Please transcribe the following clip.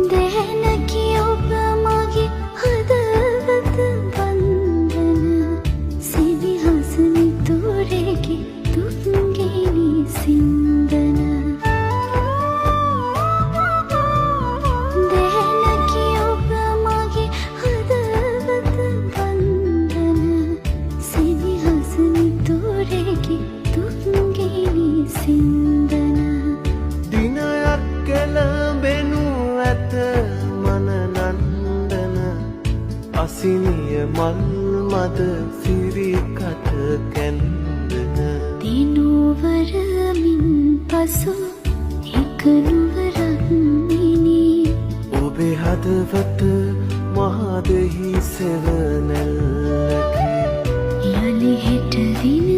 දැනකි ඔබ මගේ හදවත වන්දන සිවිහස නිතුරෙකි දුක්ගිනි සින්දන දැනකි ඔබ මගේ හදවත වන්දන සිවිහස නිතුරෙකි දුක්ගිනි සින්දන දිනයක් කෙළඹෙනු ඇත මන නන්දන අසිනිය මල් මද සිරිකට කැන්දන දිනුවරමින් පසු එක නුවරක් මිනී ඔබේ හදවත මහදෙහි සෙවනැල්ලකි යළි හෙට දින